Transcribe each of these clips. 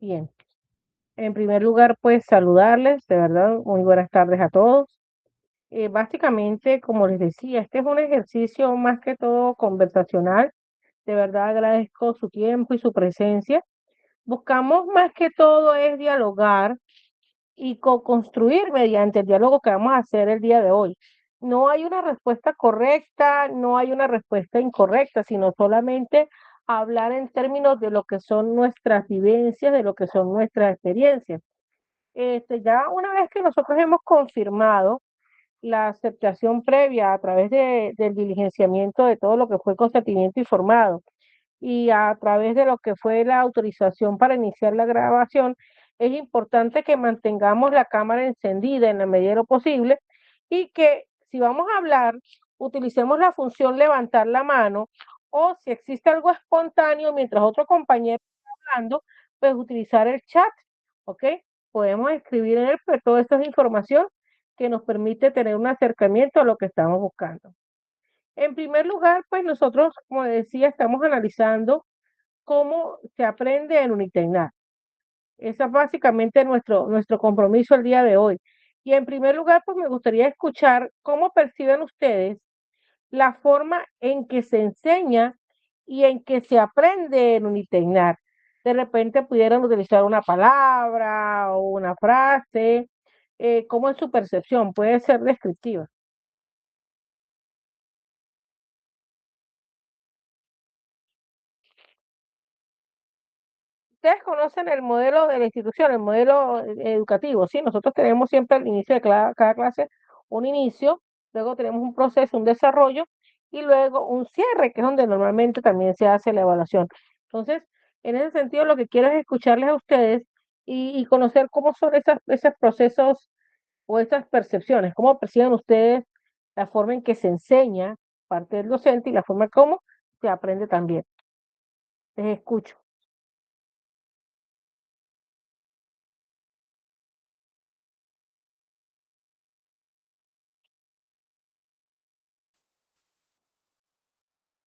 Bien, en primer lugar, pues saludarles, de verdad, muy buenas tardes a todos. Básicamente, como les decía, este es un ejercicio más que todo conversacional. De verdad agradezco su tiempo y su presencia. Buscamos más que todo es dialogar y co-construir mediante el diálogo que vamos a hacer el día de hoy. No hay una respuesta correcta, no hay una respuesta incorrecta, sino solamente hablar en términos de lo que son nuestras vivencias, de lo que son nuestras experiencias. Ya una vez que nosotros hemos confirmado la aceptación previa a través del diligenciamiento de todo lo que fue consentimiento informado y a través de lo que fue la autorización para iniciar la grabación, es importante que mantengamos la cámara encendida en la medida de lo posible y que si vamos a hablar, utilicemos la función levantar la mano o si existe algo espontáneo mientras otro compañero está hablando, pues utilizar el chat, ¿ok? Podemos escribir en él, pues toda esta es información que nos permite tener un acercamiento a lo que estamos buscando. En primer lugar, pues nosotros, como decía, estamos analizando cómo se aprende en Unitecna. Ese es básicamente nuestro compromiso el día de hoy. Y en primer lugar, pues me gustaría escuchar cómo perciben ustedes la forma en que se enseña y en que se aprende en Unitecna. De repente pudieran utilizar una palabra o una frase. ¿Cómo es su percepción? Puede ser descriptiva. Ustedes conocen el modelo de la institución, el modelo educativo, ¿sí? Nosotros tenemos siempre al inicio de cada clase un inicio, luego tenemos un proceso, un desarrollo y luego un cierre, que es donde normalmente también se hace la evaluación. Entonces, en ese sentido, lo que quiero es escucharles a ustedes y conocer cómo son esos procesos o esas percepciones, cómo perciben ustedes la forma en que se enseña parte del docente y la forma como se aprende también. Les escucho.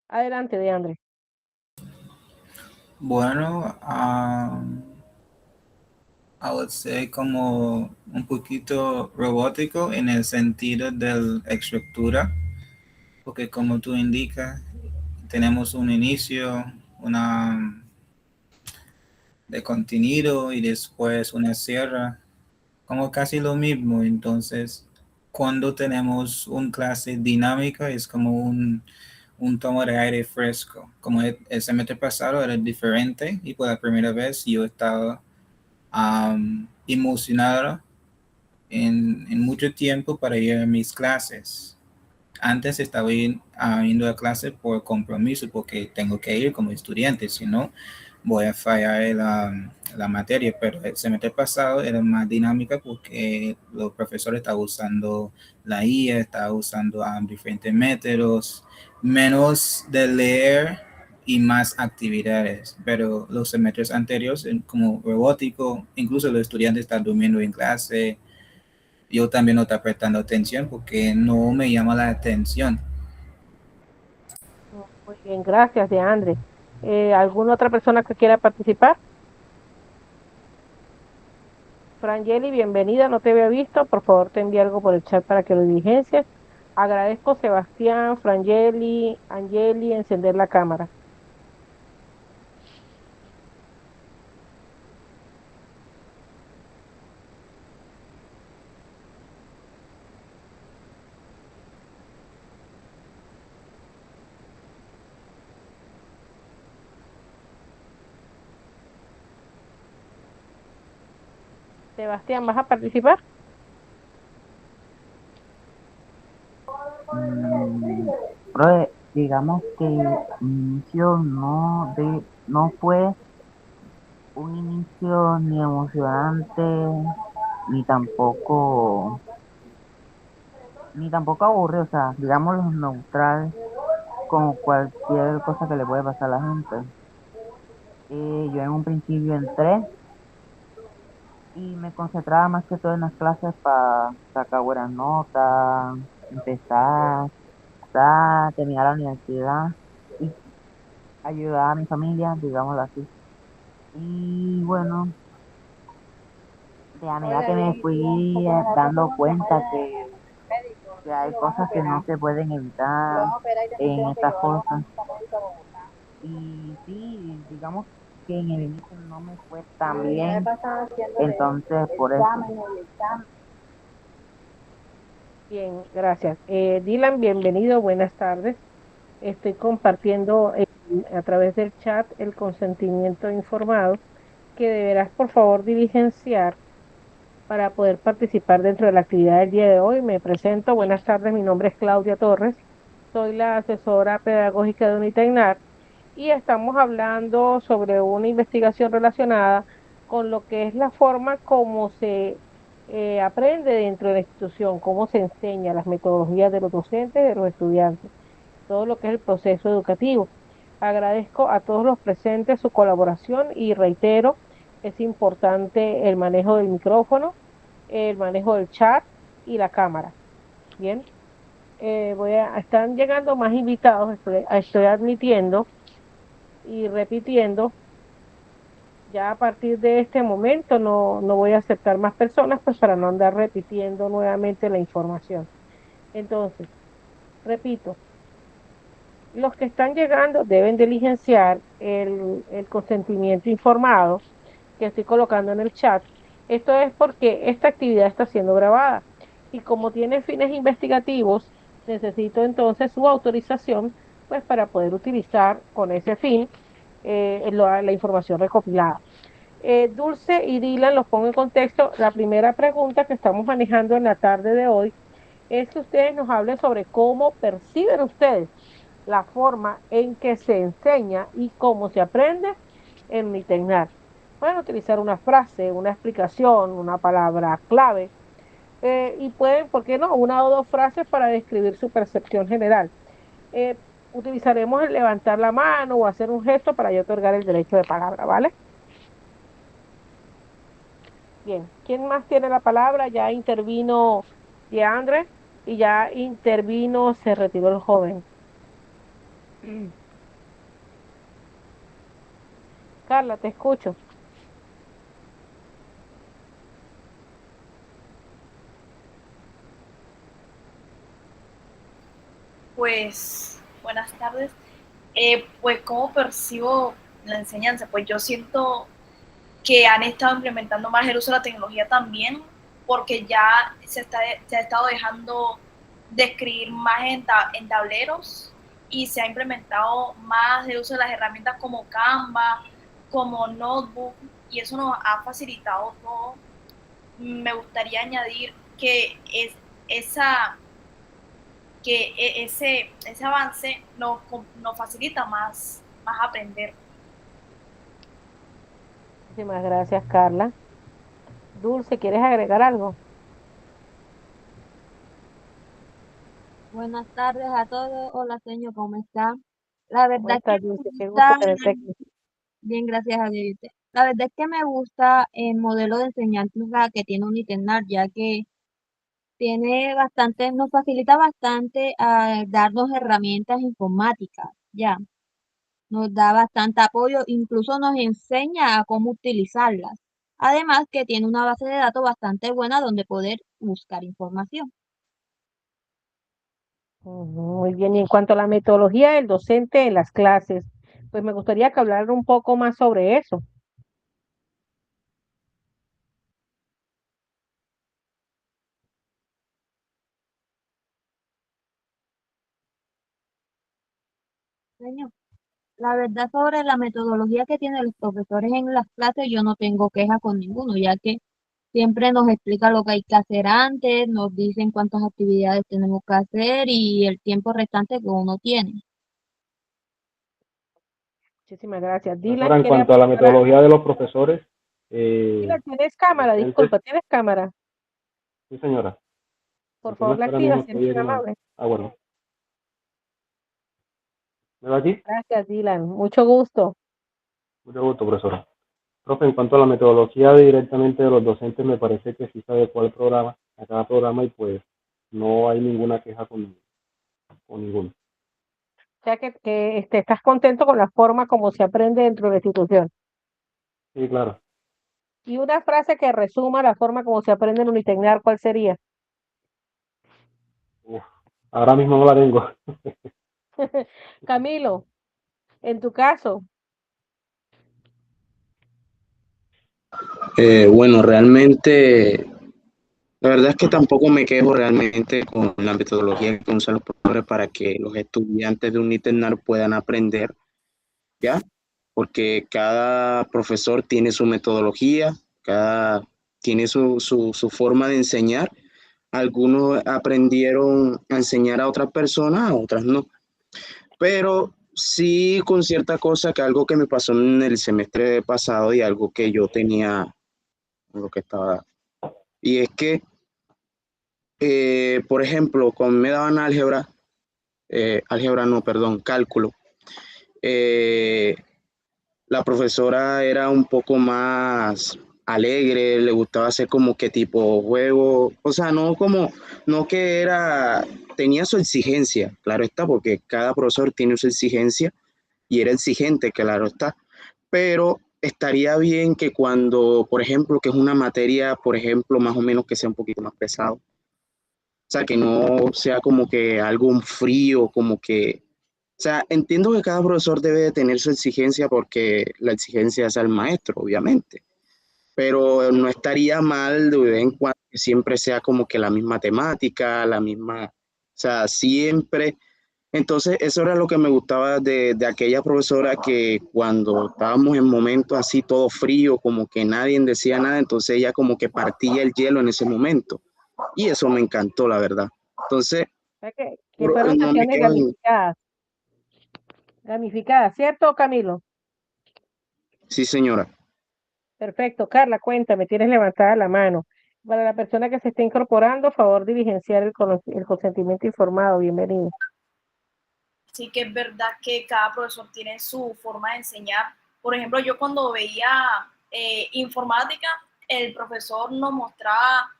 Adelante, Deandre. Bueno, I would say como un poquito robótico en el sentido de la estructura, porque como tú indicas, tenemos un inicio, una de contenido y después una cierre, como casi lo mismo. Entonces, cuando tenemos una clase dinámica es como un tomo de aire fresco. Como el semestre pasado era diferente y por la primera vez yo estaba emocionado en mucho tiempo para ir a mis clases. Antes estaba yendo a clase por compromiso, porque tengo que ir como estudiante, si no voy a fallar la materia, pero el semestre pasado era más dinámica porque los profesores estaban usando la IA, estaban usando diferentes métodos, menos de leer y más actividades, pero los semestres anteriores, como robótico, incluso los estudiantes están durmiendo en clase, yo también no estoy prestando atención porque no me llama la atención. Muy bien, gracias, Deandre. ¿Alguna otra persona que quiera participar? Frangeli, bienvenida, no te había visto. Por favor, te envío algo por el chat para que lo diligencies. Agradezco, Sebastián, Frangeli, Angeli, encender la cámara. Sebastián, ¿vas a participar? Mm, Profe, digamos que inicio no fue un inicio ni emocionante, ni tampoco, ni tampoco aburrido, o sea, digámoslo neutral, como cualquier cosa que le puede pasar a la gente. Yo en un principio entré y me concentraba más que todo en las clases para sacar buenas notas, empezar a terminar la universidad y ayudar a mi familia, digámoslo así. Y bueno, a medida que me fui dando cuenta que hay cosas que no se pueden evitar en estas cosas. Y sí, digamos que en el inicio no me fue tan bien, entonces por eso. Bien, gracias. Dylan, bienvenido, buenas tardes. Estoy compartiendo a través del chat el consentimiento informado que deberás, por favor, diligenciar para poder participar dentro de la actividad del día de hoy. Me presento, buenas tardes, mi nombre es Claudia Torres, soy la asesora pedagógica de Unitecnar y estamos hablando sobre una investigación relacionada con lo que es la forma como se aprende dentro de la institución, cómo se enseña, las metodologías de los docentes, de los estudiantes, todo lo que es el proceso educativo. Agradezco a todos los presentes su colaboración y reitero, es importante el manejo del micrófono, el manejo del chat y la cámara. Bien, están llegando más invitados, estoy admitiendo y repitiendo. Ya a partir de este momento no voy a aceptar más personas, pues para no andar repitiendo nuevamente la información. Entonces, repito, los que están llegando deben diligenciar el consentimiento informado que estoy colocando en el chat. Esto es porque esta actividad está siendo grabada y como tiene fines investigativos, necesito entonces su autorización, pues para poder utilizar con ese fin la información recopilada. Dulce y Dylan los pongo en contexto. La primera pregunta que estamos manejando en la tarde de hoy es que ustedes nos hablen sobre cómo perciben ustedes la forma en que se enseña y cómo se aprende en Mitecnar. Pueden utilizar una frase, una explicación, una palabra clave y pueden, ¿por qué no? Una o dos frases para describir su percepción general. Utilizaremos el levantar la mano o hacer un gesto para yo otorgar el derecho de palabra, ¿vale? Bien, ¿quién más tiene la palabra? Ya intervino Andrés y ya intervino, se retiró el joven. Carla, te escucho. Pues, buenas tardes. Pues, ¿cómo percibo la enseñanza? Pues yo siento que han estado implementando más el uso de la tecnología también, porque ya se ha estado dejando de escribir más en tableros y se ha implementado más el uso de las herramientas como Canva, como Notebook, y eso nos ha facilitado todo. Me gustaría añadir que esa ese avance nos facilita más aprender. Muchísimas gracias, Carla. Dulce, ¿quieres agregar algo? Buenas tardes a todos. Hola, señor, ¿cómo está? La ¿Cómo verdad que estás, me Dulce? Qué gusto gusta, tenerte aquí. bien, gracias a Dios. La verdad es que me gusta el modelo de enseñanza que tiene Unitenar, ya que tiene bastante, nos facilita bastante a darnos herramientas informáticas, ya. Nos da bastante apoyo, incluso nos enseña a cómo utilizarlas. Además que tiene una base de datos bastante buena donde poder buscar información. Muy bien, y en cuanto a la metodología del docente en las clases, pues me gustaría que hablara un poco más sobre eso. Señor. La verdad sobre la metodología que tienen los profesores en las clases, yo no tengo queja con ninguno, ya que siempre nos explica lo que hay que hacer antes, nos dicen cuántas actividades tenemos que hacer y el tiempo restante que uno tiene. Muchísimas gracias. Profesora, Dylan, en ¿quiere cuanto a la aportar algo? metodología de los profesores Dylan, ¿tienes cámara? docentes, Disculpa, ¿tienes cámara? sí señora, Por el tema favor, es la que ahora activa, mismo si eres estoy tan en la... amable. Ah, bueno, ¿me va aquí? Gracias, Dylan. Mucho gusto. Mucho gusto, profesora. Profe, en cuanto a la metodología directamente de los docentes, me parece que sí se adecua al programa, a cada programa y pues no hay ninguna queja con ninguno. O sea que estás contento con la forma como se aprende dentro de la institución. Sí, claro. Y una frase que resuma la forma como se aprende en Unitecnar, ¿cuál sería? Uf, ahora mismo no la tengo. Camilo, en tu caso, Bueno, realmente, la verdad es que tampoco me quejo realmente con la metodología que usan los profesores para que los estudiantes de un ITENAR puedan aprender, ¿ya? Porque cada profesor tiene su metodología, tiene su forma de enseñar. Algunos aprendieron a enseñar a otras personas, a otras no. Pero sí con cierta cosa que algo que me pasó en el semestre pasado y algo que yo tenía, lo que estaba, y es que, por ejemplo, cuando me daban álgebra no, perdón, cálculo, eh, la profesora era un poco más alegre, le gustaba hacer como que tipo juego, o sea, no que era, tenía su exigencia, claro está, porque cada profesor tiene su exigencia y era exigente, claro está, pero estaría bien que cuando, por ejemplo, que es una materia, por ejemplo, más o menos que sea un poquito más pesado, o sea, que no sea como que algo frío, como que, o sea, entiendo que cada profesor debe de tener su exigencia porque la exigencia es al maestro, obviamente, pero no estaría mal de vez en cuando que siempre sea como que la misma temática, la misma, o sea, siempre. Entonces, eso era lo que me gustaba de aquella profesora que cuando estábamos en momentos así todo frío, como que nadie decía nada, entonces ella como que partía el hielo en ese momento. Y eso me encantó, la verdad. Entonces, o sea que fueron no me sesiones quedo en... gamificadas, ¿cierto, Camilo? Sí, señora. Perfecto. Carla, cuéntame, tienes levantada la mano. Para la persona que se está incorporando, favor diligenciar el consentimiento informado. Bienvenido. Sí que es verdad que cada profesor tiene su forma de enseñar. Por ejemplo, yo cuando veía informática, el profesor nos mostraba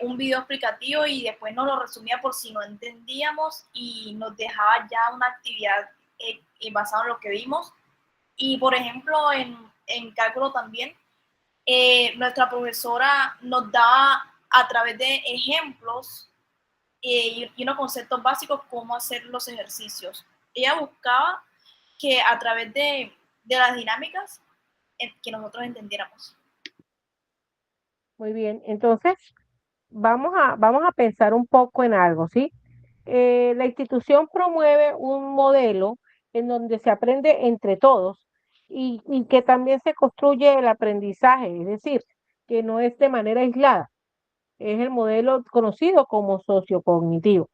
un video explicativo y después nos lo resumía por si no entendíamos y nos dejaba ya una actividad basada en lo que vimos. Y por ejemplo, en cálculo también, nuestra profesora nos daba a través de ejemplos y unos conceptos básicos cómo hacer los ejercicios. Ella buscaba que a través de las dinámicas que nosotros entendiéramos. Muy bien. Entonces, vamos a pensar un poco en algo, ¿sí? La institución promueve un modelo en donde se aprende entre todos y que también se construye el aprendizaje, es decir, que no es de manera aislada. Es el modelo conocido como sociocognitivo.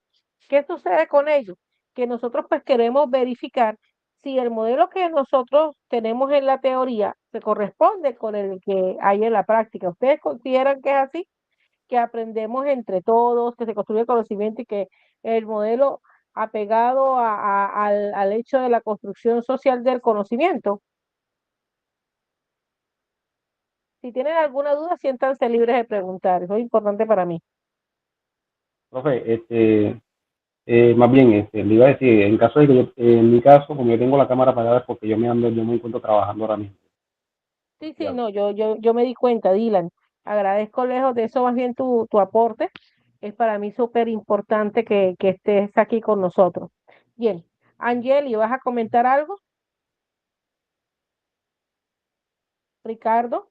¿Qué sucede con ello? Que nosotros pues queremos verificar si el modelo que nosotros tenemos en la teoría se corresponde con el que hay en la práctica. ¿Ustedes consideran que es así? Que aprendemos entre todos, que se construye conocimiento y que el modelo apegado al hecho de la construcción social del conocimiento. Si tienen alguna duda, siéntanse libres de preguntar. Eso es importante para mí. Profe, más bien, le iba a decir, en caso de que yo, en mi caso, como yo tengo la cámara apagada, es porque yo me encuentro trabajando ahora mismo. Sí, sí, Ya. no, yo me di cuenta, Dylan. Agradezco lejos de eso más bien tu aporte. Es para mí súper importante que estés aquí con nosotros. Bien, Angeli, ¿vas a comentar algo? Ricardo,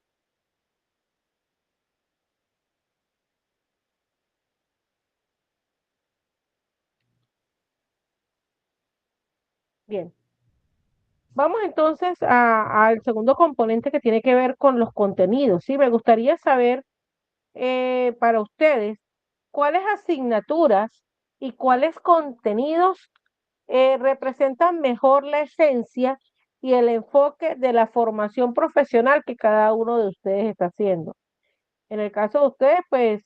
bien. Vamos entonces al segundo componente que tiene que ver con los contenidos. Sí, me gustaría saber para ustedes cuáles asignaturas y cuáles contenidos representan mejor la esencia y el enfoque de la formación profesional que cada uno de ustedes está haciendo. En el caso de ustedes, pues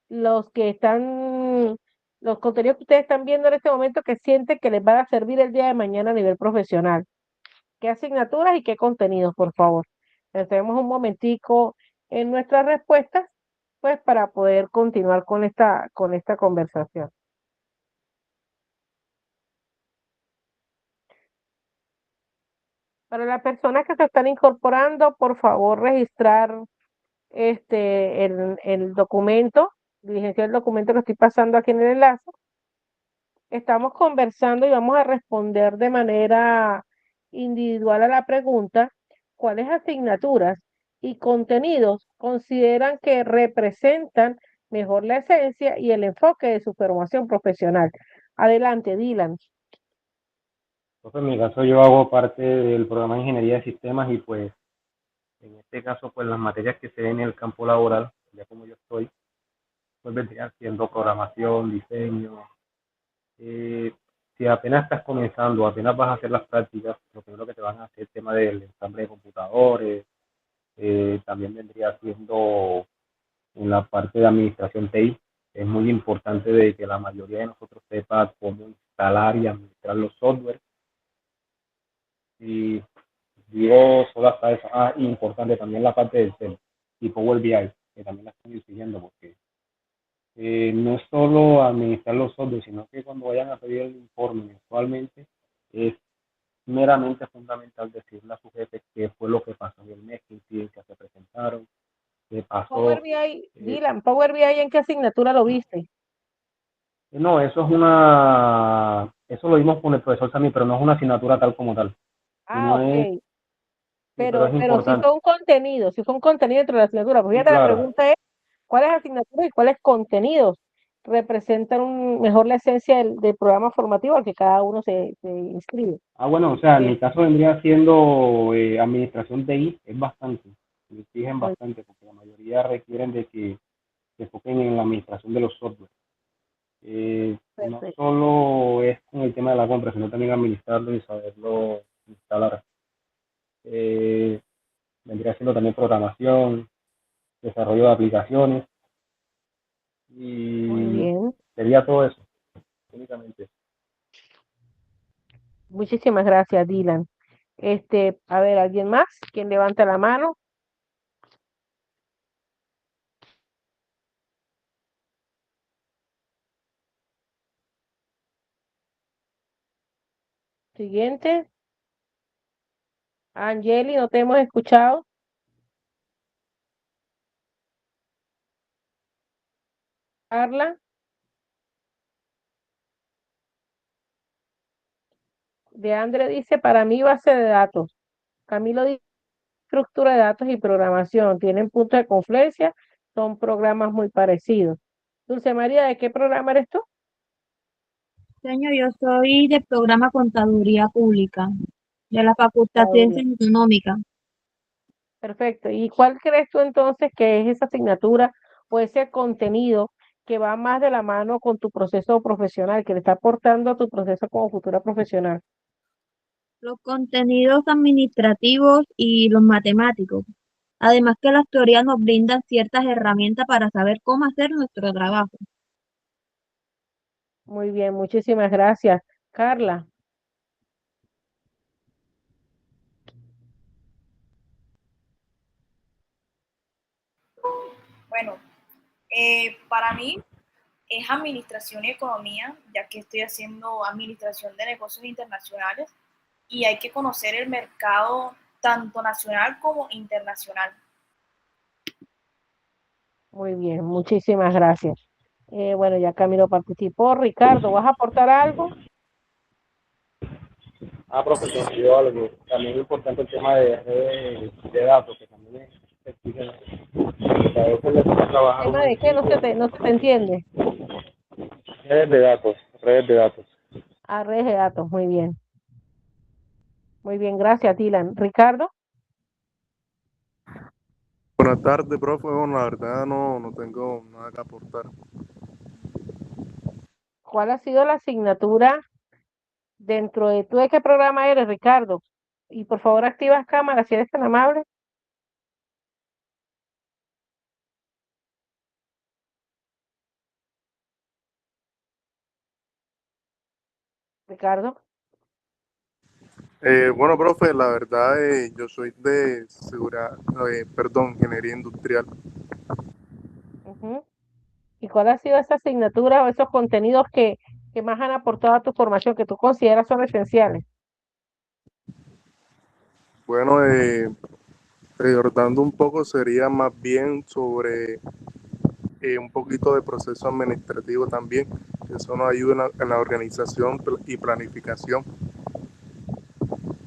los contenidos que ustedes están viendo en este momento que sienten que les van a servir el día de mañana a nivel profesional. ¿Qué asignaturas y qué contenidos, por favor? Tenemos un momentico en nuestras respuestas, pues para poder continuar con esta conversación. Para las personas que se están incorporando, por favor, registrar el documento, diligenciar el documento que estoy pasando aquí en el enlace. Estamos conversando y vamos a responder de manera individual a la pregunta, ¿cuáles asignaturas y contenidos consideran que representan mejor la esencia y el enfoque de su formación profesional? Adelante, Dylan. Profe, en mi caso yo hago parte del programa de Ingeniería de Sistemas y pues en este caso pues las materias que se ven en el campo laboral, ya como yo estoy, pues vendrían siendo programación, diseño. Si apenas estás comenzando, apenas vas a hacer las prácticas, lo primero que te van a hacer es el tema del ensamble de computadores, también vendría siendo en la parte de administración TI. Es muy importante de que la mayoría de nosotros sepa cómo instalar y administrar los software. Y digo solo hasta eso. Importante también la parte del SEM y Power BI, que también la estoy siguiendo porque no es solo administrar los software, sino que cuando vayan a pedir el informe mensualmente, es meramente fundamental decirle a su jefe qué fue lo que pasó en el mes, qué incidencias se presentaron, qué Power pasó. BI, Dylan, Power BI, ¿en qué asignatura lo viste? No, eso lo vimos con el profesor Sammy, pero no es una asignatura tal como tal, sino es, Ok, sí, pero es pero importante. si fue un contenido dentro de la asignatura, porque Sí, fíjate, la claro. pregunta es, ¿cuáles asignaturas y cuáles contenidos representan mejor la esencia del programa formativo al que cada uno se inscribe? Bueno, o sea, en Eh, mi caso vendría siendo administración de I, es bastante, me exigen muy bastante, porque la mayoría requieren de que se enfoquen en la administración de los software. No perfecto. solo es con el tema de la compra, sino también administrarlo y saberlo instalar. Eh, Vendría siendo también programación, desarrollo de aplicaciones Muy y bien. sería todo eso, únicamente. Muchísimas gracias, Dylan. A ver, ¿alguien más? ¿Quién levanta la mano? Siguiente. Angeli, no te hemos escuchado. Carla, de Andre dice, para mí base de datos. Camilo dice, estructura de datos y programación. Tienen puntos de confluencia, son programas muy parecidos. Dulce María, ¿de qué programa eres tú? Señor, yo soy de programa Contaduría Pública, de la Facultad de Contaduría. Ciencias Económicas. Perfecto. ¿Y cuál crees tú entonces que es esa asignatura o ese contenido que va más de la mano con tu proceso profesional, que le está aportando a tu proceso como futura profesional? Los contenidos administrativos y los matemáticos. Además que las teorías nos brindan ciertas herramientas para saber cómo hacer nuestro trabajo. Muy bien, muchísimas gracias. Carla, Bueno, para mí es administración y economía, ya que estoy haciendo administración de negocios internacionales y hay que conocer el mercado tanto nacional como internacional. muy bien, muchísimas gracias. Bueno, ya Camilo participó. Ricardo, ¿vas a aportar algo? Profesor, yo algo. También es importante el tema de redes de datos, que también es porque a veces les toca trabajar ¿Tema un de qué? equipo. No se te entiende. Redes de datos, redes de datos. Ah, redes de datos, muy bien. Muy bien, gracias, Dylan. Ricardo, Buenas tardes, profe. Bueno, la verdad no tengo nada que aportar. ¿cuál ha sido la asignatura dentro de tú de qué programa eres, Ricardo? Y por favor activas cámara si eres tan amable. Ricardo. Bueno, profe, la verdad yo soy de seguridad, perdón, ingeniería industrial. Ujú. ¿Y cuál ha sido esa asignatura o esos contenidos que más han aportado a tu formación, que tú consideras son esenciales? Bueno, Recordando un poco, sería más bien sobre un poquito de proceso administrativo también. Eso nos ayuda en la organización y planificación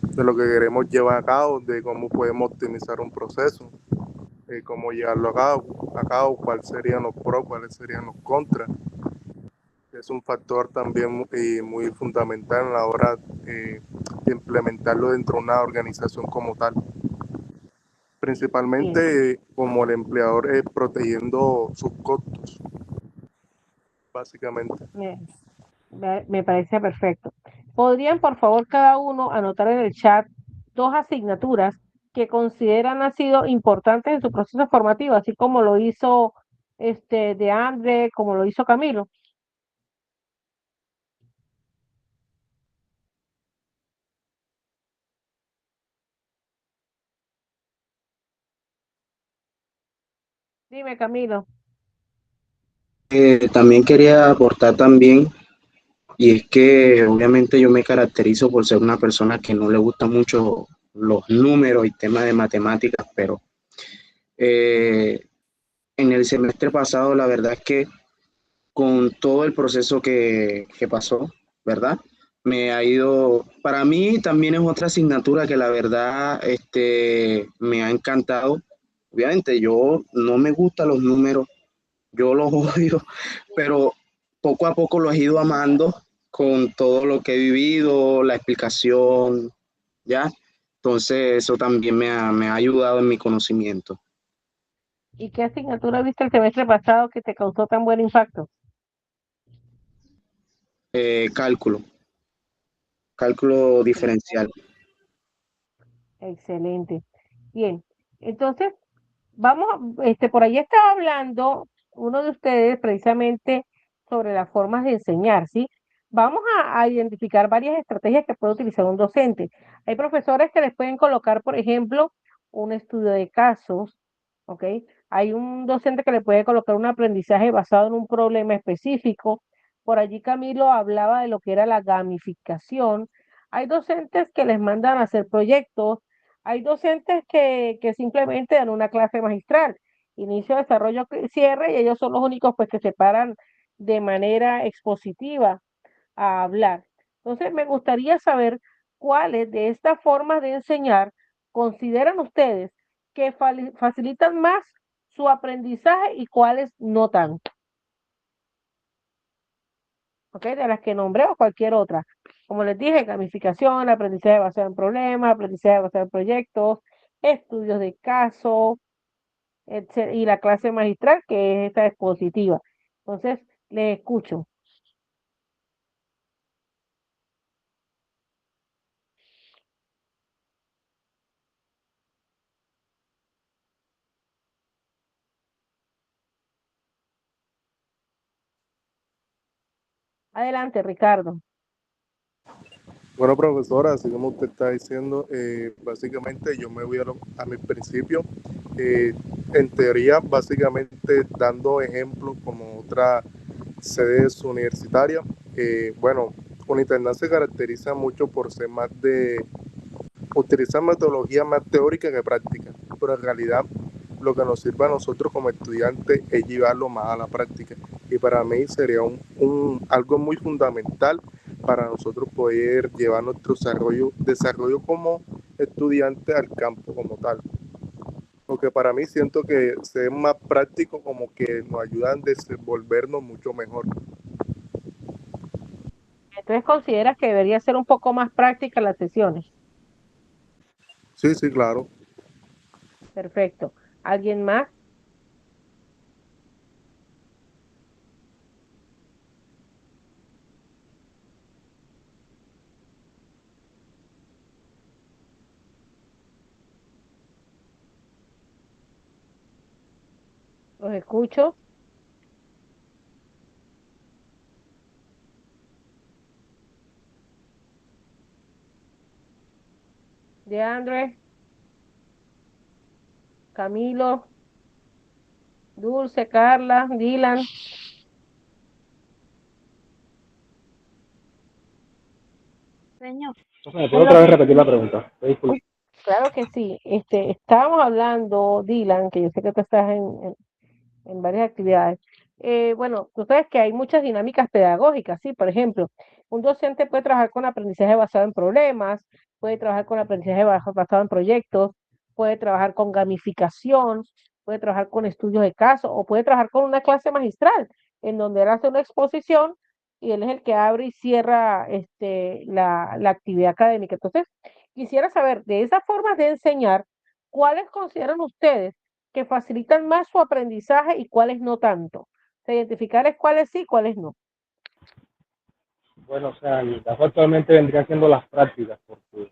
de lo que queremos llevar a cabo, de cómo podemos optimizar un proceso, cómo llevarlo a cabo, cuáles serían los pros, cuáles serían los contras. Es un factor también muy fundamental a la hora de implementarlo dentro de una organización como tal. Bien, Principalmente como el empleador protegiendo sus costos, básicamente. me, me parece perfecto. ¿Podrían, por favor, cada uno anotar en el chat dos asignaturas que consideran han sido importantes en su proceso formativo, así como lo hizo de Andre, como lo hizo Camilo? Dime, Camilo. También quería aportar también, y es que obviamente yo me caracterizo por ser una persona que no le gusta mucho los números y temas de matemáticas, pero eh, en el semestre pasado la verdad es que con todo el proceso que pasó, ¿verdad? Me ha ido, para mí también es otra asignatura que la verdad me ha encantado. Obviamente yo no me gustan los números, yo los odio, pero poco a poco los he ido amando con todo lo que he vivido, la explicación, ¿ya? Entonces eso también me ha ayudado en mi conocimiento. ¿Y qué asignatura viste el semestre pasado que te causó tan buen impacto? Cálculo, cálculo diferencial. Excelente. Bien, entonces vamos, por ahí estaba hablando uno de ustedes precisamente sobre las formas de enseñar, ¿sí? Vamos a identificar varias estrategias que puede utilizar un docente. Hay profesores que les pueden colocar, por ejemplo, un estudio de casos, ¿ok? Hay un docente que le puede colocar un aprendizaje basado en un problema específico. Por allí Camilo hablaba de lo que era la gamificación. Hay docentes que les mandan a hacer proyectos. Hay docentes que simplemente dan una clase magistral, inicio, desarrollo, cierre, y ellos son los únicos pues que se paran de manera expositiva a hablar. Entonces, me gustaría saber cuáles de estas formas de enseñar consideran ustedes que facilitan más su aprendizaje y cuáles no tanto. ¿Ok? De las que nombré o cualquier otra. Como les dije, gamificación, aprendizaje basado en problemas, aprendizaje basado en proyectos, estudios de caso, y la clase magistral, que es esta expositiva. Entonces, les escucho. Adelante, Ricardo. Bueno, profesora, así como usted está diciendo, básicamente yo me voy a mi principio. En teoría, básicamente dando ejemplos como otras sedes universitarias. Bueno, Uniternat se caracteriza mucho por ser más de utilizar metodología más teórica que práctica, pero en realidad lo que nos sirve a nosotros como estudiantes es llevarlo más a la práctica. Y para mí sería algo muy fundamental para nosotros poder llevar nuestro desarrollo como estudiante al campo como tal. Porque para mí siento que ser más práctico como que nos ayudan a desenvolvernos mucho mejor. Entonces, ¿consideras que debería ser un poco más práctica las sesiones? Sí, sí, claro. Perfecto. ¿Alguien más? Los escucho. De Andrés, Camilo, Dulce, Carla, Dylan. Señor, O sea, ¿me puedo otra vez repetir la pregunta? Disculpe. Claro que sí. Estábamos hablando, Dylan, que yo sé que tú estás en varias actividades. Bueno, tú sabes que hay muchas dinámicas pedagógicas, ¿sí? Por ejemplo, un docente puede trabajar con aprendizaje basado en problemas, puede trabajar con aprendizaje basado en proyectos, puede trabajar con gamificación, puede trabajar con estudios de caso o puede trabajar con una clase magistral en donde él hace una exposición y él es el que abre y cierra la actividad académica. Entonces, quisiera saber de esas formas de enseñar, ¿cuáles consideran ustedes que facilitan más su aprendizaje y cuáles no tanto? O sea, identificar cuáles sí y cuáles no. Bueno, o sea, en mi caso actualmente vendría siendo las prácticas, porque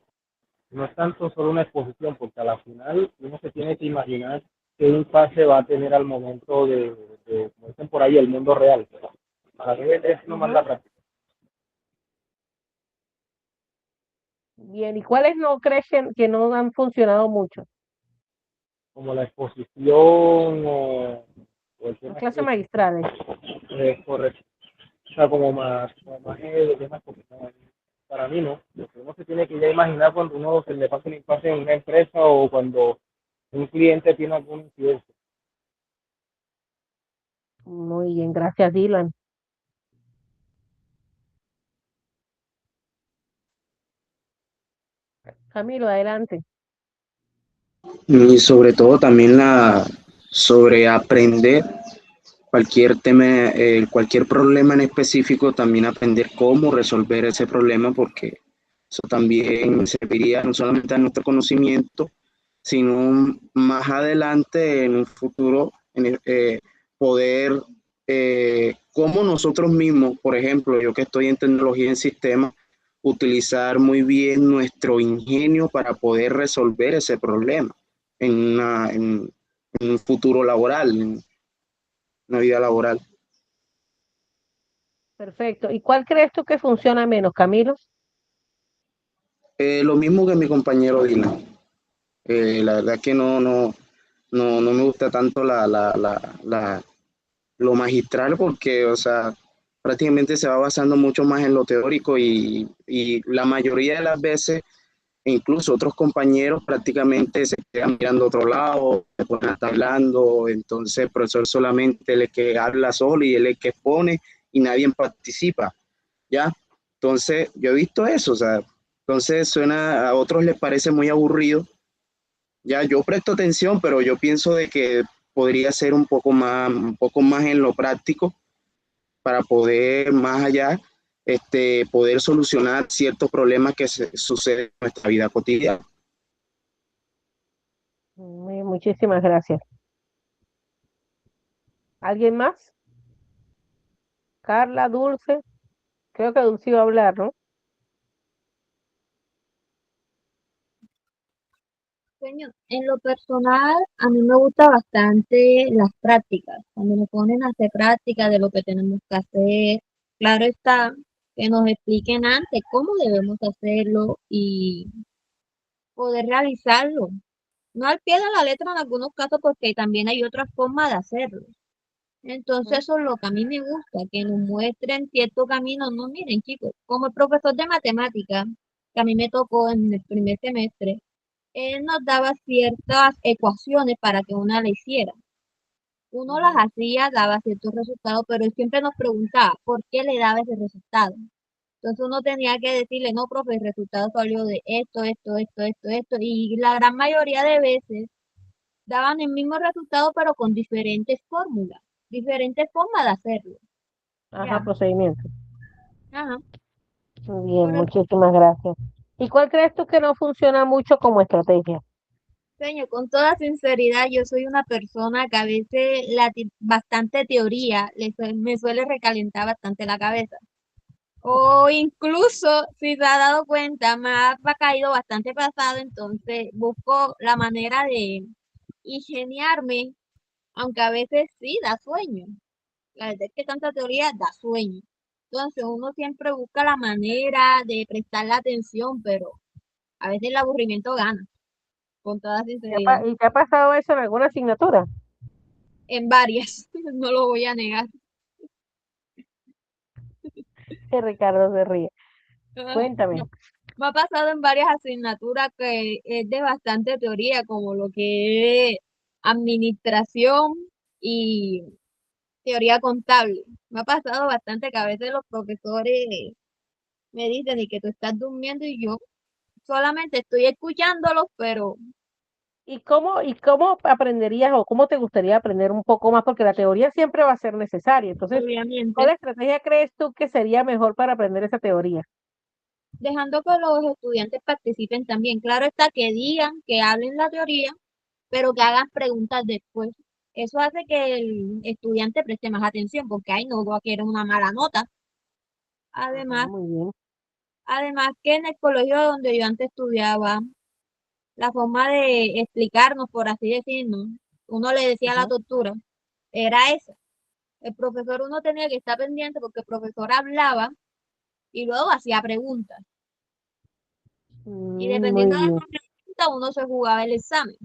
no es tanto solo una exposición, porque a la final uno se tiene que imaginar qué impacto va a tener al momento como dicen por ahí, el mundo real. Para mí es nomás la práctica. Bien, ¿y cuáles no crees que no han funcionado mucho? Como la exposición o el Las tema clases escrito. magistrales. Correcto. O sea, como más temas, porque no, para mí no. Lo que uno se tiene que ya imaginar cuando uno se le pasa un impasse en una empresa o cuando un cliente tiene algún incidencia. Muy bien, gracias, Dylan. Camilo, adelante. Y sobre todo también sobre aprender cualquier tema, cualquier problema en específico, también aprender cómo resolver ese problema, porque eso también serviría no solamente a nuestro conocimiento, sino más adelante en un futuro poder, como nosotros mismos, por ejemplo, yo que estoy en tecnología en sistemas, utilizar muy bien nuestro ingenio para poder resolver ese problema en un futuro laboral, en una vida laboral. Perfecto. ¿Y cuál crees tú que funciona menos, Camilo? Lo mismo que mi compañero Dylan. La verdad que no me gusta tanto lo magistral porque, o sea, prácticamente se va basando mucho más en lo teórico y la mayoría de las veces, e incluso otros compañeros prácticamente se quedan mirando a otro lado, se ponen a estar hablando, entonces el profesor solamente es el que habla solo y él es el que expone y nadie participa, ¿ya? Entonces, yo he visto eso, o sea, entonces suena, a otros les parece muy aburrido. Ya yo presto atención, pero yo pienso de que podría ser un poco más en lo práctico para poder más allá, poder solucionar ciertos problemas que suceden en nuestra vida cotidiana. Muchísimas gracias. ¿Alguien más? Carla, Dulce. Creo que Dulce iba a hablar, ¿no? Señor, en lo personal, a mí me gusta bastante las prácticas. Cuando nos ponen a hacer prácticas de lo que tenemos que hacer, claro está, que nos expliquen antes cómo debemos hacerlo y poder realizarlo. No al pie de la letra en algunos casos, porque también hay otras formas de hacerlo. Entonces, eso es lo que a mí me gusta, que nos muestren cierto camino. No, miren, chicos, como el profesor de matemática, que a mí me tocó en el primer semestre, él nos daba ciertas ecuaciones para que una la hiciera. Uno las hacía, daba ciertos resultados, pero él siempre nos preguntaba por qué le daba ese resultado. Entonces uno tenía que decirle, no, profe, el resultado salió de esto, y la gran mayoría de veces daban el mismo resultado, pero con diferentes fórmulas, diferentes formas de hacerlo. Ajá, Ya. procedimiento. Ajá. Muy bien, Por el muchísimas gracias. ¿Y cuál crees tú que no funciona mucho como estrategia? diseño, con toda sinceridad, yo soy una persona que a veces bastante teoría me suele recalentar bastante la cabeza. O incluso, si se ha dado cuenta, me ha caído bastante pasado, entonces busco la manera de ingeniarme, aunque a veces sí da sueño. La verdad es que tanta teoría da sueño. Entonces uno siempre busca la manera de prestarle atención, pero a veces el aburrimiento gana, con toda sinceridad. ¿Y te ha pasado eso en alguna asignatura? En varias, no lo voy a negar. Ricardo se ríe. Ah, Cuéntame. Me ha pasado en varias asignaturas que es de bastante teoría, como lo que es administración y teoría contable. Me ha pasado bastante que a veces los profesores me dicen y que tú estás durmiendo y yo solamente estoy escuchándolos, pero ¿Y cómo aprenderías o cómo te gustaría aprender un poco más? Porque la teoría siempre va a ser necesaria. Entonces, obviamente ¿cuál estrategia crees tú que sería mejor para aprender esa teoría? dejando que los estudiantes participen también. Claro está que digan, que hablen la teoría, pero que hagan preguntas después. Eso hace que el estudiante preste más atención, porque ahí no va a querer una mala nota. Ajá, Además, muy bien. además que en el colegio donde yo antes estudiaba, la forma de explicarnos, por así decirlo, uno le decía la Ajá. tortura, era esa. El profesor uno tenía que estar pendiente porque el profesor hablaba y luego hacía preguntas. Y Muy dependiendo de bien. esa pregunta, uno se jugaba el examen.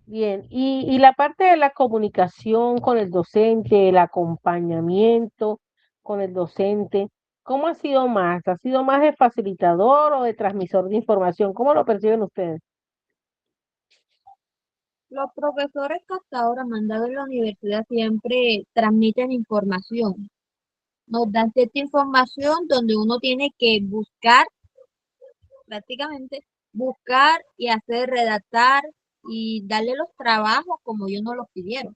Bien. Y la parte de la comunicación con el docente, el acompañamiento con el docente, ¿cómo ha sido más? ¿Ha sido más de facilitador o de transmisor de información? ¿Cómo lo perciben ustedes? Los profesores que hasta ahora me han dado en la universidad siempre transmiten información. Nos dan cierta información donde uno tiene que buscar, prácticamente, buscar y hacer redactar y darle los trabajos como ellos nos los pidieron.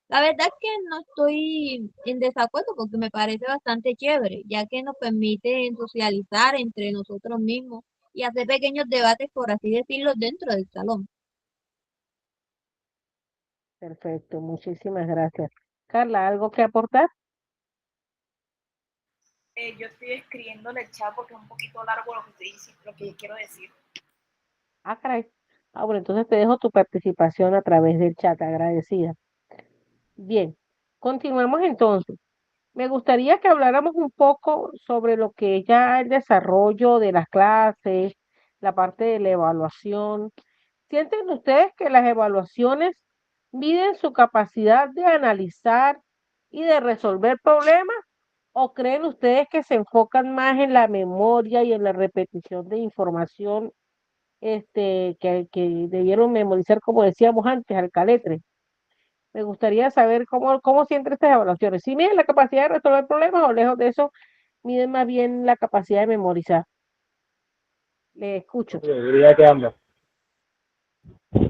La verdad es que no estoy en desacuerdo porque me parece bastante chévere, ya que nos permite socializar entre nosotros mismos y hacer pequeños debates, por así decirlo, dentro del salón. Perfecto, muchísimas gracias. Carla, ¿algo que aportar? Yo estoy escribiendo en el chat porque es un poquito largo lo que te dice, lo que quiero decir. Ah, caray. Ah, bueno, entonces te dejo tu participación a través del chat, agradecida. Bien, continuamos entonces. Me gustaría que habláramos un poco sobre lo que es ya el desarrollo de las clases, la parte de la evaluación. ¿Sienten ustedes que las evaluaciones miden su capacidad de analizar y de resolver problemas? ¿O creen ustedes que se enfocan más en la memoria y en la repetición de información que debieron memorizar, como decíamos antes, al caletre? Me gustaría saber cómo sienten estas evaluaciones. ¿Si miden la capacidad de resolver problemas o lejos de eso, miden más bien la capacidad de memorizar? Le escucho. Yo diría que ambas.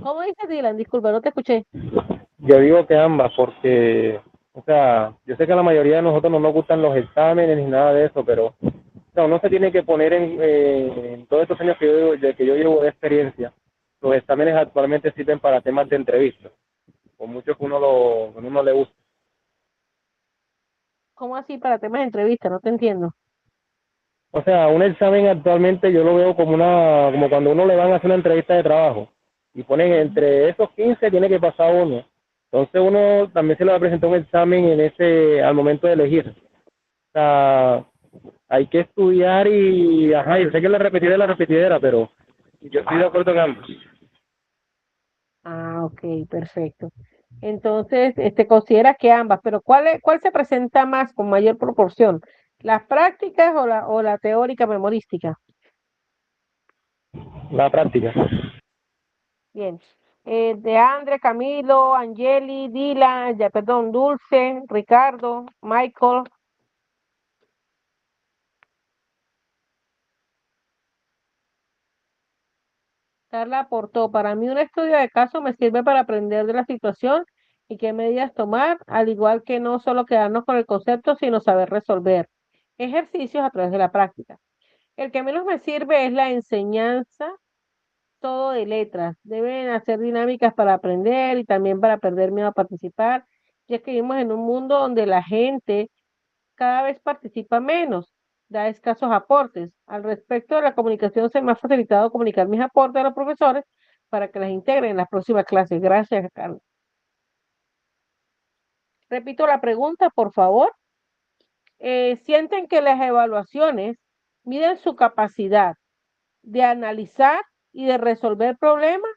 ¿Cómo dice Dylan? Disculpa, no te escuché. Yo digo que ambas porque, o sea, yo sé que a la mayoría de nosotros no nos gustan los exámenes ni nada de eso, pero o sea, uno se tiene que poner en todos estos años que yo llevo de experiencia. Los exámenes actualmente sirven para temas de entrevista, por mucho que uno le guste. ¿Cómo así para temas de entrevista? No te entiendo. O sea, un examen actualmente yo lo veo como cuando uno le van a hacer una entrevista de trabajo y ponen entre esos 15 tiene que pasar uno. Entonces uno también se le va a presentar un examen al momento de elegir. O sea, hay que estudiar y, ajá, yo sé que la repetidera es la repetidera, pero yo estoy de acuerdo con ambos. Ah, ok, perfecto. Entonces, considera que ambas, pero ¿cuál se presenta más con mayor proporción? ¿Las prácticas o la teórica memorística? La práctica. Bien. De Andre, Camilo, Angeli, Dylan, ya, perdón, Dulce, Ricardo, Michael. Carla aportó, para mí un estudio de caso me sirve para aprender de la situación y qué medidas tomar, al igual que no solo quedarnos con el concepto, sino saber resolver ejercicios a través de la práctica. El que menos me sirve es la enseñanza, todo de letras. Deben hacer dinámicas para aprender y también para perder miedo a participar, ya que vivimos en un mundo donde la gente cada vez participa menos, da escasos aportes. Al respecto de la comunicación, se me ha facilitado comunicar mis aportes a los profesores para que las integren en las próximas clases. Gracias, Carlos. Repito la pregunta, por favor. ¿Sienten que las evaluaciones miden su capacidad de analizar y de resolver problemas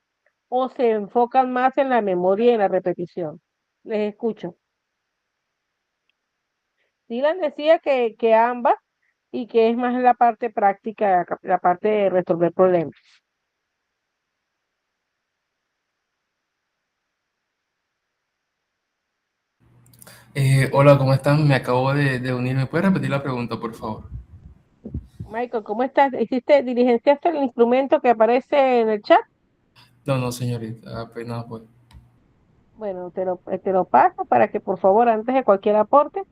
o se enfocan más en la memoria y en la repetición? Les escucho. Dylan decía que ambas, y qué es más la parte práctica, la parte de resolver problemas. Hola, ¿cómo están? Me acabo de unir. ¿Me puedes repetir la pregunta, por favor? Michael, ¿cómo estás? ¿Diligenciaste el instrumento que aparece en el chat? No, no, señorita, apenas voy. Bueno, te lo paso para que por favor, antes de cualquier aporte,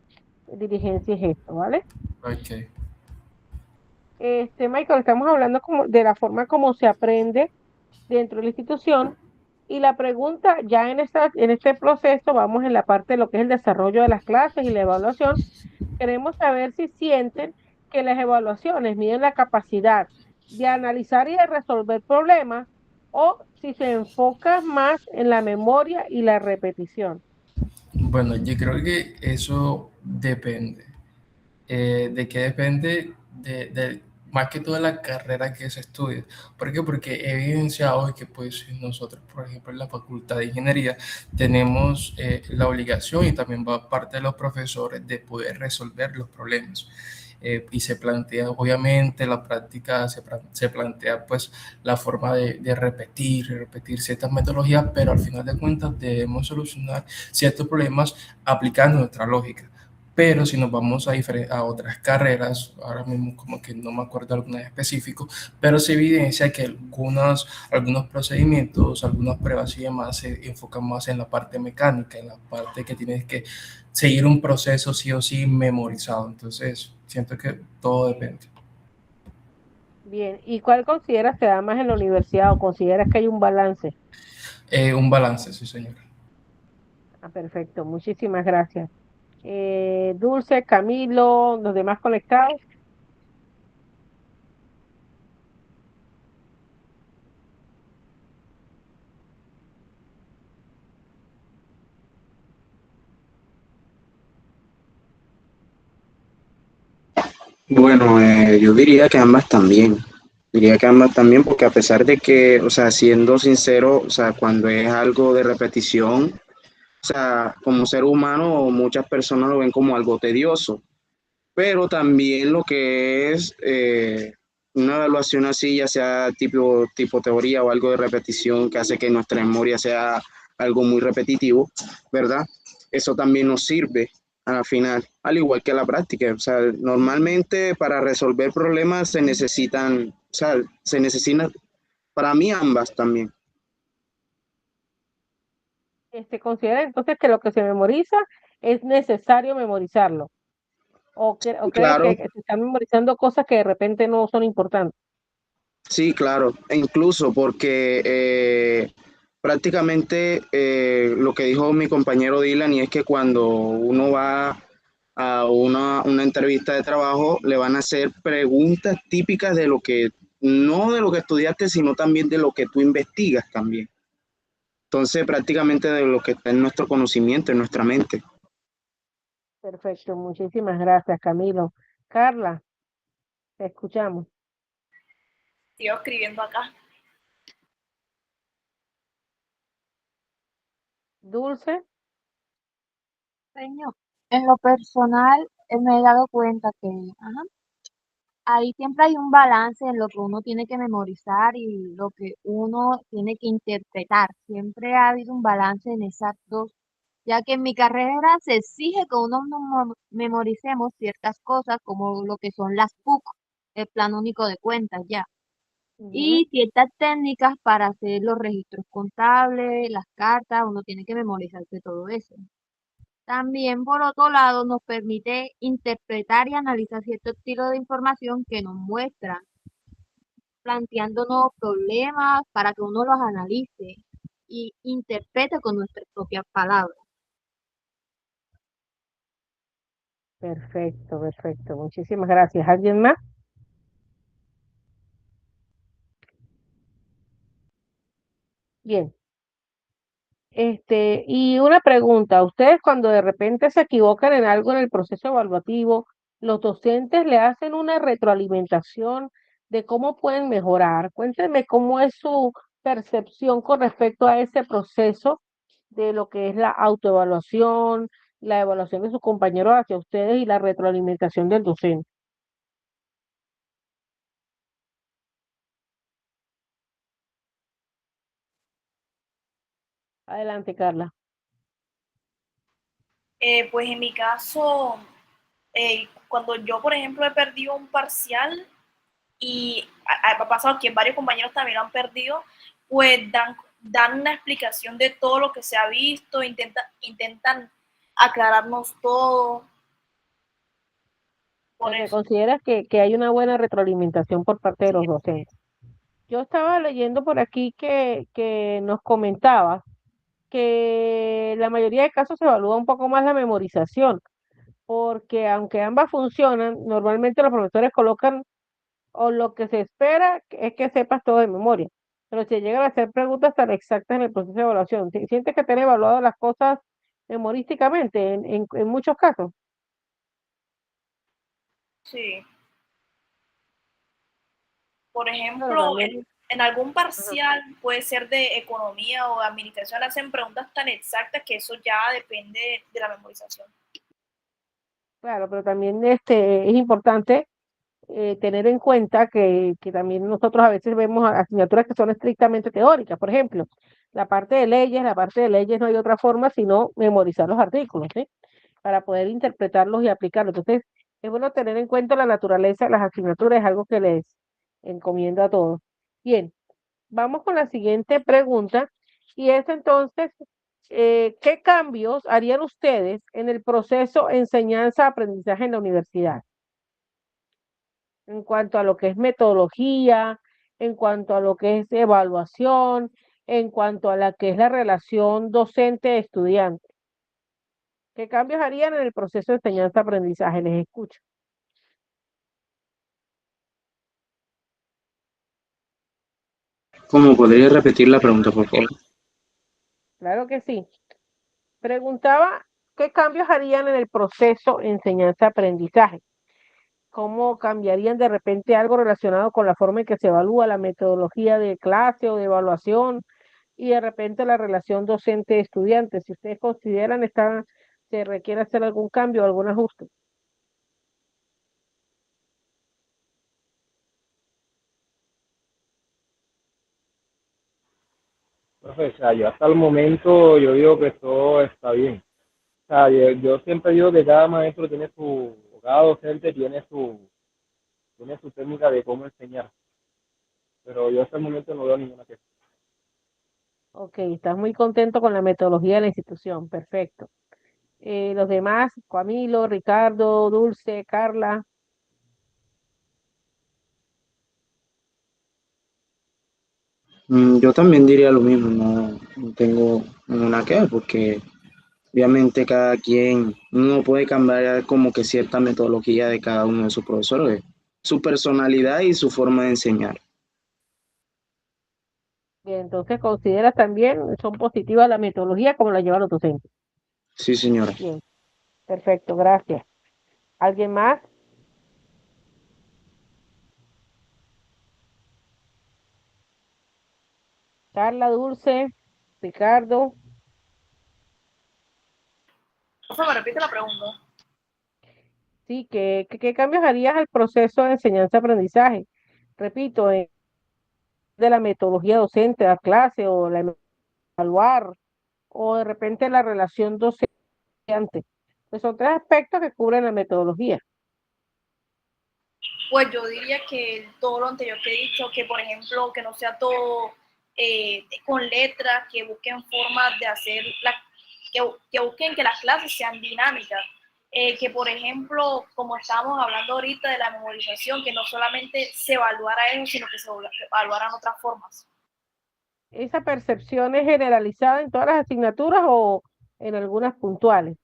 diligencies esto, ¿vale? Ok. Michael, estamos hablando como de la forma como se aprende dentro de la institución y la pregunta ya en este proceso, vamos en la parte de lo que es el desarrollo de las clases y la evaluación. Queremos saber si sienten que las evaluaciones miden la capacidad de analizar y de resolver problemas o si se enfoca más en la memoria y la repetición. Bueno, yo creo que eso depende. ¿De qué depende? Más que toda la carrera que se estudia. ¿Por qué? Porque he evidenciado que pues nosotros, por ejemplo, en la Facultad de Ingeniería, tenemos la obligación y también va parte de los profesores de poder resolver los problemas. Y se plantea, obviamente, la práctica se plantea pues la forma de repetir ciertas metodologías, pero al final de cuentas debemos solucionar ciertos problemas aplicando nuestra lógica. Pero si nos vamos a otras carreras, ahora mismo como que no me acuerdo de alguna en específico, pero se evidencia que algunos procedimientos, algunas pruebas y demás se enfocan más en la parte mecánica, en la parte que tienes que seguir un proceso sí o sí memorizado. Entonces, siento que todo depende. Bien, ¿y cuál consideras que da más en la universidad o consideras que hay un balance? Un balance, sí, señora. Ah, perfecto, muchísimas gracias. Dulce, Camilo, los demás conectados. Bueno, yo diría que ambas también. Diría que ambas también, porque a pesar de que, o sea, siendo sincero, o sea, cuando es algo de repetición, o sea, como ser humano, muchas personas lo ven como algo tedioso, pero también lo que es una evaluación así, ya sea tipo teoría o algo de repetición que hace que nuestra memoria sea algo muy repetitivo, ¿verdad? Eso también nos sirve al final, al igual que la práctica. O sea, normalmente para resolver problemas se necesitan, o sea, se necesitan, para mí ambas también. ¿Considera entonces que lo que se memoriza es necesario memorizarlo? ¿O crees Claro, que se están memorizando cosas que de repente no son importantes? sí, claro, e incluso porque prácticamente lo que dijo mi compañero Dylan y es que cuando uno va a una entrevista de trabajo le van a hacer preguntas típicas de lo que, no de lo que estudiaste, sino también de lo que tú investigas también. Entonces, prácticamente de lo que está en nuestro conocimiento, en nuestra mente. Perfecto, muchísimas gracias, Camilo. Carla, te escuchamos. Sigo escribiendo acá. Dulce, Señor, en lo personal, me he dado cuenta que ajá, ahí siempre hay un balance en lo que uno tiene que memorizar y lo que uno tiene que interpretar. Siempre ha habido un balance en esas dos, ya que en mi carrera se exige que uno memoricemos ciertas cosas como lo que son las PUC, el Plan Único de Cuentas ya, ujú, y ciertas técnicas para hacer los registros contables, las cartas, uno tiene que memorizarse todo eso. También, por otro lado, nos permite interpretar y analizar cierto estilo de información que nos muestra, planteándonos problemas para que uno los analice y interprete con nuestras propias palabras. perfecto, perfecto. Muchísimas gracias. ¿Alguien más? Bien. Y una pregunta, ustedes cuando de repente se equivocan en algo en el proceso evaluativo, los docentes le hacen una retroalimentación de cómo pueden mejorar. Cuéntenme cómo es su percepción con respecto a ese proceso de lo que es la autoevaluación, la evaluación de sus compañeros hacia ustedes y la retroalimentación del docente. Adelante, Carla. Pues en mi caso, cuando yo, por ejemplo, he perdido un parcial y ha pasado que varios compañeros también lo han perdido, pues dan una explicación de todo lo que se ha visto, intentan aclararnos todo. O Por sea, que eso. consideras que hay una buena retroalimentación por parte de Sí. los docentes. Yo estaba leyendo por aquí que nos comentaba que la mayoría de casos se evalúa un poco más la memorización, porque aunque ambas funcionan, normalmente los profesores colocan o lo que se espera es que sepas todo de memoria. Pero si llegan a hacer preguntas tan exactas en el proceso de evaluación, ¿sientes que te han evaluado las cosas memorísticamente en muchos casos? Sí. Por Claro, ejemplo, también. en algún Ajá. parcial puede ser de economía o de administración, hacen preguntas tan exactas que eso ya depende de la memorización. Claro, pero también es importante tener en cuenta que también nosotros a veces vemos asignaturas que son estrictamente teóricas. Por ejemplo, la parte de leyes no hay otra forma sino memorizar los artículos, ¿sí? Para poder interpretarlos y aplicarlos. Entonces, es bueno tener en cuenta la naturaleza de las asignaturas, es algo que les encomiendo a todos. Bien, vamos con la siguiente pregunta y es entonces, ¿qué cambios harían ustedes en el proceso enseñanza-aprendizaje en la universidad? En cuanto a lo que es metodología, en cuanto a lo que es evaluación, en cuanto a la que es la relación docente-estudiante. ¿Qué cambios harían en el proceso de enseñanza-aprendizaje? Les escucho. ¿Cómo podría repetir la pregunta, por favor? Claro que sí. Preguntaba, ¿qué cambios harían en el proceso de enseñanza-aprendizaje? ¿Cómo cambiarían de repente algo relacionado con la forma en que se evalúa la metodología de clase o de evaluación y de repente la relación docente-estudiante? Si ustedes consideran se requiere hacer algún cambio o algún ajuste. Profe, o sea, yo hasta el momento yo digo que todo está bien. O sea, yo siempre digo que cada maestro tiene cada docente tiene su técnica de cómo enseñar, pero yo hasta el momento no veo ninguna queja. Ok, estás muy contento con la metodología de la institución. Perfecto. Los demás, Camilo, Ricardo, Dulce, Carla. Yo también diría lo mismo, no tengo ninguna queja porque obviamente cada quien no puede cambiar como que cierta metodología de cada uno de sus profesores, su personalidad y su forma de enseñar. Bien, entonces consideras también, son positivas la metodología como la llevan los docentes. Sí, señora. Bien, perfecto, gracias. ¿Alguien más? Carla, Dulce, Ricardo. Por favor, repite la pregunta. Sí, ¿qué cambios harías al proceso de enseñanza-aprendizaje? Repito, de la metodología docente, la clase o la evaluar, o de repente la relación docente. Pues son tres aspectos que cubren la metodología. Pues yo diría que todo lo anterior que he dicho, que por ejemplo, que no sea todo con letras, que busquen formas de hacer, que busquen que las clases sean dinámicas. Que por ejemplo, como estábamos hablando ahorita de la memorización, que no solamente se evaluara eso, sino que se evaluaran otras formas. ¿Esa percepción es generalizada en todas las asignaturas o en algunas puntuales?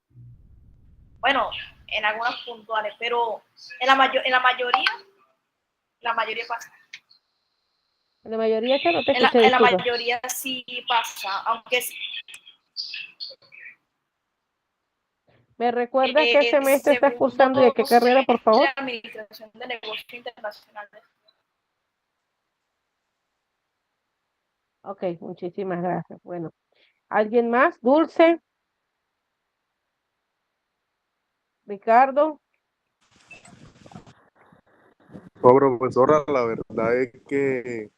Bueno, en algunas puntuales, pero en la mayoría pasa. En la mayoría que no te En la, escuché, en la disculpa. mayoría sí pasa, aunque ¿Me recuerdas qué semestre estás segundo cursando y de qué carrera, por semestre favor? de Administración de Negocios Internacionales. Ok, muchísimas gracias. Bueno, ¿alguien más? Dulce, Ricardo. Oh, profesora, la verdad es que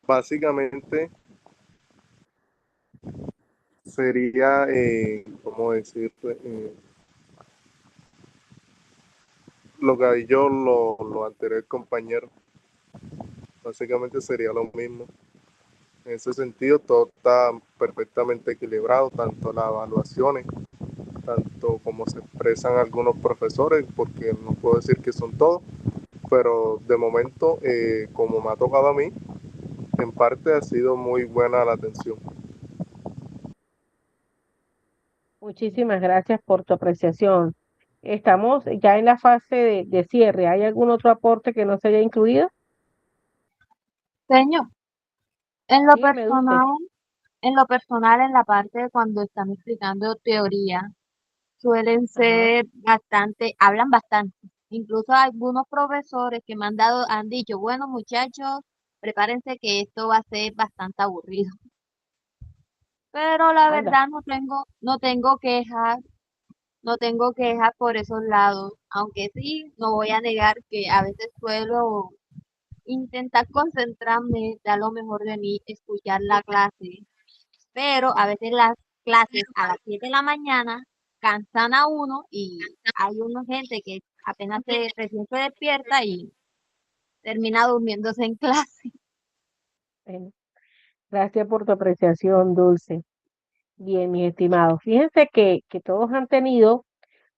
básicamente sería, ¿cómo decirte? Lo que hay yo, lo anterior compañero, básicamente sería lo mismo. En ese sentido, todo está perfectamente equilibrado, tanto las evaluaciones, tanto como se expresan algunos profesores, porque no puedo decir que son todos, pero de momento, como me ha tocado a mí, en parte ha sido muy buena la atención. Muchísimas gracias por tu apreciación. Estamos ya en la fase de cierre. ¿Hay algún otro aporte que no se haya incluido? Señor, en lo Dígame, Dulce. personal, en lo personal, en la parte de cuando están explicando teoría, suelen Ajá. ser bastante, hablan bastante. Incluso algunos profesores que me han dado, han dicho, bueno, muchachos, prepárense que esto va a ser bastante aburrido. Pero la Anda. verdad no tengo quejas, no tengo quejas por esos lados, aunque sí, no voy a negar que a veces suelo intentar concentrarme, dar lo mejor de mí, escuchar la clase, pero a veces las clases a las 7 de la mañana cansan a uno y hay una gente que apenas recién se despierta y termina durmiéndose en clase. Bueno, gracias por tu apreciación, Dulce. Bien, mis estimados. Fíjense que todos han tenido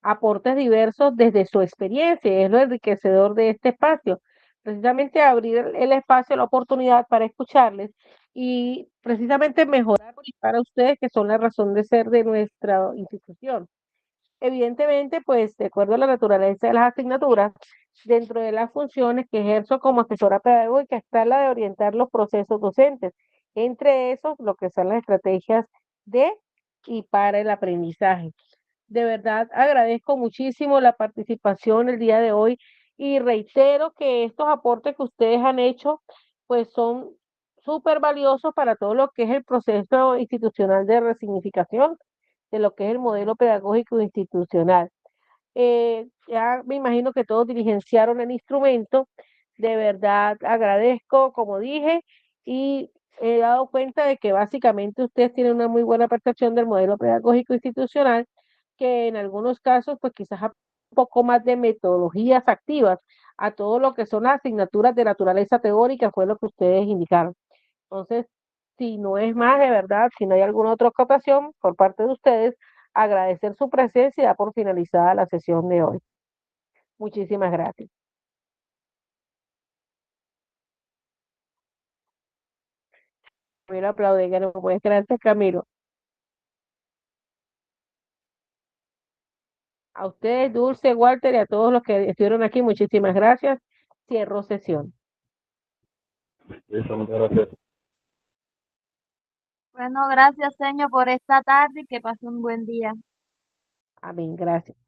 aportes diversos desde su experiencia, y es lo enriquecedor de este espacio. Precisamente abrir el espacio, la oportunidad para escucharles y precisamente mejorar para ustedes, que son la razón de ser de nuestra institución. Evidentemente, pues, de acuerdo a la naturaleza de las asignaturas, dentro de las funciones que ejerzo como asesora pedagógica está la de orientar los procesos docentes, entre esos lo que son las estrategias de y para el aprendizaje. De verdad, agradezco muchísimo la participación el día de hoy y reitero que estos aportes que ustedes han hecho, pues son súper valiosos para todo lo que es el proceso institucional de resignificación de lo que es el modelo pedagógico institucional. Ya me imagino que todos diligenciaron el instrumento. De verdad agradezco, como dije, y he dado cuenta de que básicamente ustedes tienen una muy buena percepción del modelo pedagógico institucional, que en algunos casos, pues quizás un poco más de metodologías activas a todo lo que son las asignaturas de naturaleza teórica, fue lo que ustedes indicaron. Entonces, si no es más, de verdad, si no hay alguna otra ocupación por parte de ustedes, agradecer su presencia y dar por finalizada la sesión de hoy. Muchísimas gracias. Camilo aplaude, que no puede creerse, Camilo. A ustedes, Dulce, Walter y a todos los que estuvieron aquí, muchísimas gracias. Cierro sesión. Listo, muchas gracias. Bueno, gracias, señor, por esta tarde y que pase un buen día. Amén, gracias.